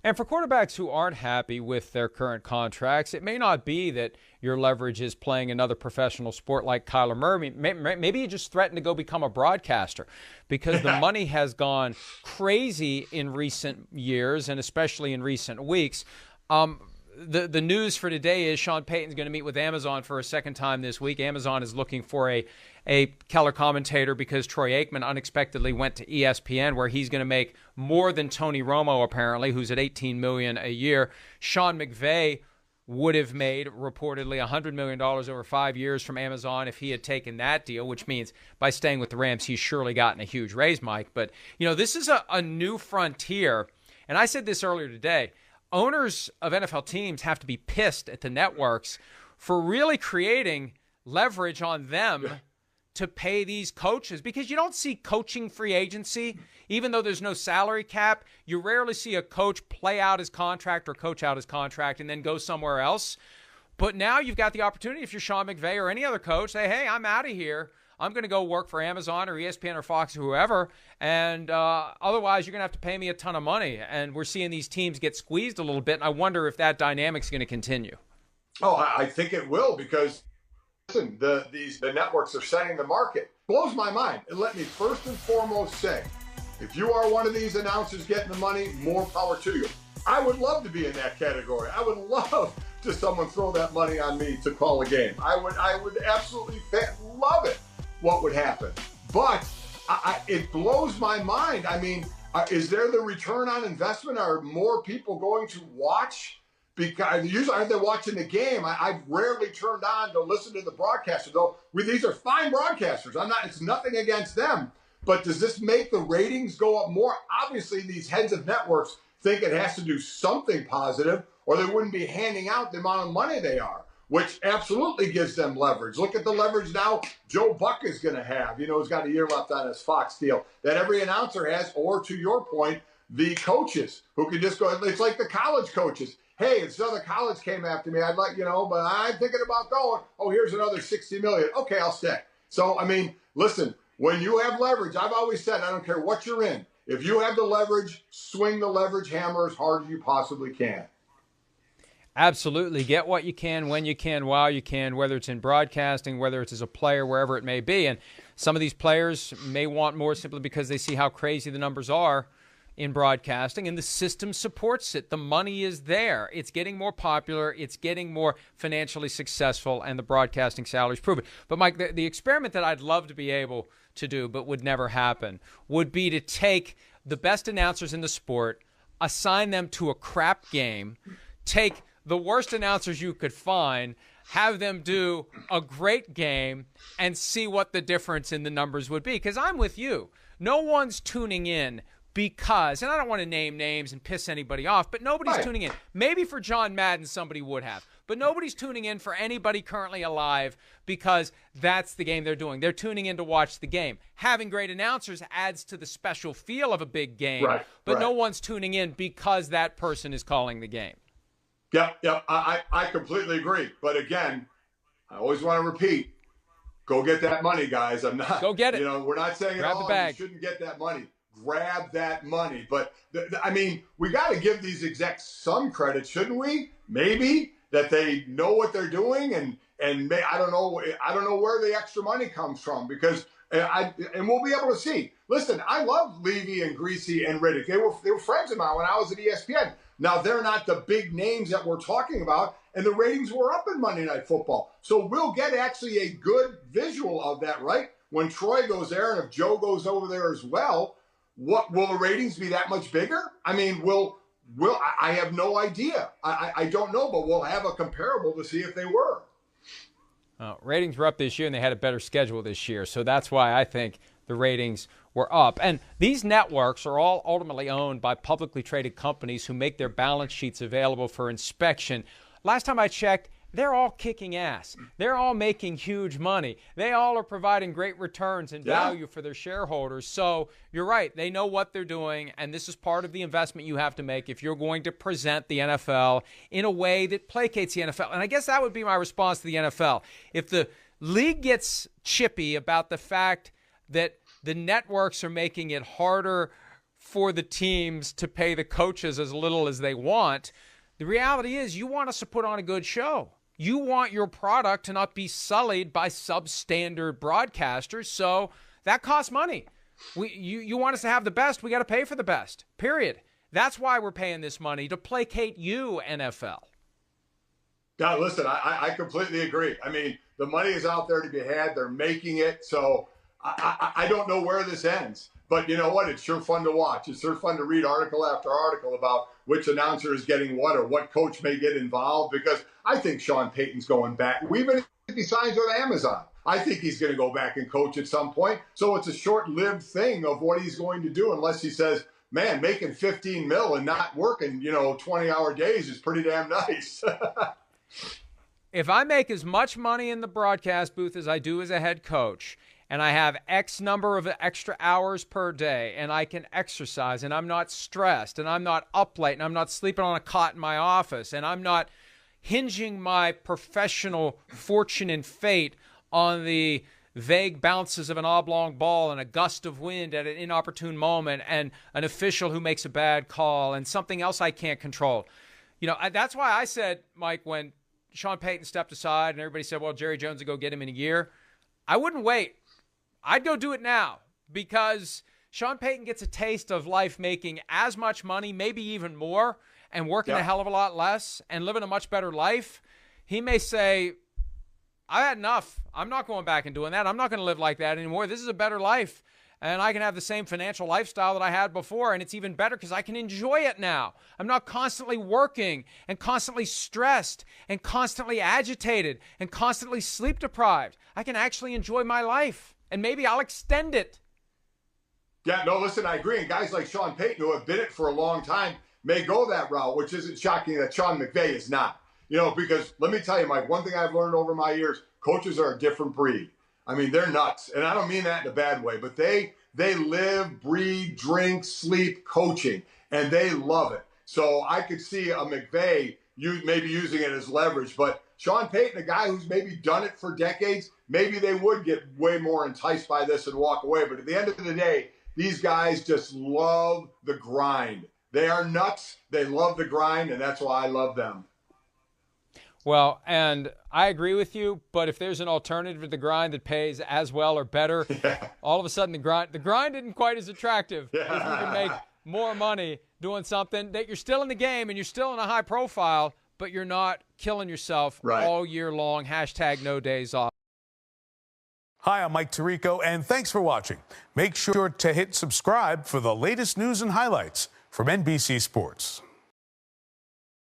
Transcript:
And for quarterbacks who aren't happy with their current contracts, it may not be that your leverage is playing another professional sport like Kyler Murray. Maybe you just threaten to go become a broadcaster because the money has gone crazy in recent years and especially in recent weeks. The news for today is Sean Payton's going to meet with Amazon for a second time this week. Amazon is looking for a Keller commentator because Troy Aikman unexpectedly went to ESPN, where he's going to make more than Tony Romo, apparently, who's at $18 million a year. Sean McVay would have made reportedly $100 million over 5 years from Amazon if he had taken that deal, which means by staying with the Rams, he's surely gotten a huge raise, Mike. But, this is a new frontier. And I said this earlier today. Owners of NFL teams have to be pissed at the networks for really creating leverage on them to pay these coaches, because you don't see coaching free agency. Even though there's no salary cap, you rarely see a coach play out his contract or coach out his contract and then go somewhere else. But now you've got the opportunity, if you're Sean McVay or any other coach, say, hey, I'm out of here. I'm going to go work for Amazon or ESPN or Fox or whoever, and otherwise you're going to have to pay me a ton of money. And we're seeing these teams get squeezed a little bit, and I wonder if that dynamic's going to continue. Oh, I think it will, because, listen, the networks are setting the market. Blows my mind. And let me first and foremost say, if you are one of these announcers getting the money, more power to you. I would love to be in that category. I would love to someone throw that money on me to call a game. I would absolutely love it. What would happen? But it blows my mind. I mean, is there the return on investment? Are more people going to watch? Because usually aren't they watching the game? I've rarely turned on to listen to the broadcaster, though. These are fine broadcasters. It's nothing against them. But does this make the ratings go up more? Obviously, these heads of networks think it has to do something positive, or they wouldn't be handing out the amount of money they are, which absolutely gives them leverage. Look at the leverage now Joe Buck is going to have. He's got a year left on his Fox deal that every announcer has, or to your point, the coaches who can just go. It's like the college coaches. Hey, if another college came after me, I'd like, but I'm thinking about going. Oh, here's another $60 million. Okay, I'll stay. So, listen, when you have leverage, I've always said, I don't care what you're in. If you have the leverage, swing the leverage hammer as hard as you possibly can. Absolutely. Get what you can, when you can, while you can, whether it's in broadcasting, whether it's as a player, wherever it may be. And some of these players may want more simply because they see how crazy the numbers are in broadcasting, and the system supports it. The money is there. It's getting more popular. It's getting more financially successful, and the broadcasting salaries prove it. But, Mike, the experiment that I'd love to be able to do but would never happen would be to take the best announcers in the sport, assign them to a crap game, take the worst announcers you could find, have them do a great game, and see what the difference in the numbers would be. Because I'm with you. No one's tuning in because, and I don't want to name names and piss anybody off, but nobody's tuning in. Maybe for John Madden somebody would have, but nobody's tuning in for anybody currently alive because that's the game they're doing. They're tuning in to watch the game. Having great announcers adds to the special feel of a big game, but no one's tuning in because that person is calling the game. Yeah, I completely agree. But again, I always want to repeat, go get that money, guys. I'm not. Go get it. We're not saying Grab the bag. You shouldn't get that money. Grab that money. But we got to give these execs some credit, shouldn't we? Maybe that they know what they're doing, and I don't know where the extra money comes from, because and we'll be able to see. Listen, I love Levy and Greasy and Riddick. They were friends of mine when I was at ESPN. Now, they're not the big names that we're talking about, and the ratings were up in Monday Night Football. So we'll get actually a good visual of that, right? When Troy goes there, and if Joe goes over there as well, what will the ratings be that much bigger? I have no idea. I don't know, but we'll have a comparable to see if they were. Ratings were up this year, and they had a better schedule this year. So that's why I think the ratings were up. And these networks are all ultimately owned by publicly traded companies who make their balance sheets available for inspection. Last time I checked, they're all kicking ass. They're all making huge money. They all are providing great returns and value for their shareholders. So you're right. They know what they're doing, and this is part of the investment you have to make if you're going to present the NFL in a way that placates the NFL. And I guess that would be my response to the NFL. If the league gets chippy about the fact that the networks are making it harder for the teams to pay the coaches as little as they want. The reality is you want us to put on a good show. You want your product to not be sullied by substandard broadcasters, so that costs money. You want us to have the best, we got to pay for the best, period. That's why we're paying this money, to placate you, NFL. God, listen, I completely agree. I mean, the money is out there to be had. They're making it, so I don't know where this ends. But you know what? It's sure fun to watch. It's sure fun to read article after article about which announcer is getting what or what coach may get involved, because I think Sean Payton's going back. Even if he signs with Amazon, I think he's going to go back and coach at some point. So it's a short-lived thing of what he's going to do, unless he says, man, making $15 million and not working, 20-hour days is pretty damn nice. If I make as much money in the broadcast booth as I do as a head coach, and I have X number of extra hours per day, and I can exercise, and I'm not stressed, and I'm not up late, and I'm not sleeping on a cot in my office, and I'm not hinging my professional fortune and fate on the vague bounces of an oblong ball and a gust of wind at an inopportune moment and an official who makes a bad call and something else I can't control. That's why I said, Mike, when Sean Payton stepped aside and everybody said, well, Jerry Jones will go get him in a year, I wouldn't wait. I'd go do it now, because Sean Payton gets a taste of life making as much money, maybe even more, and working a hell of a lot less and living a much better life. He may say, I've had enough. I'm not going back and doing that. I'm not going to live like that anymore. This is a better life, and I can have the same financial lifestyle that I had before, and it's even better because I can enjoy it now. I'm not constantly working and constantly stressed and constantly agitated and constantly sleep deprived. I can actually enjoy my life. And maybe I'll extend it. Yeah, no, listen, I agree. And guys like Sean Payton, who have been it for a long time, may go that route, which isn't shocking that Sean McVay is not. Because let me tell you, Mike, one thing I've learned over my years, coaches are a different breed. I mean, they're nuts. And I don't mean that in a bad way, but they live, breathe, drink, sleep coaching, and they love it. So I could see a McVay maybe using it as leverage, but Sean Payton, a guy who's maybe done it for decades, maybe they would get way more enticed by this and walk away. But at the end of the day, these guys just love the grind. They are nuts. They love the grind, and that's why I love them. Well, and I agree with you, but if there's an alternative to the grind that pays as well or better, all of a sudden the grind isn't quite as attractive. If you can make more money doing something that you're still in the game and you're still in a high profile, but you're not killing yourself all year long. # no days off. Hi, I'm Mike Tirico, and thanks for watching. Make sure to hit subscribe for the latest news and highlights from NBC Sports.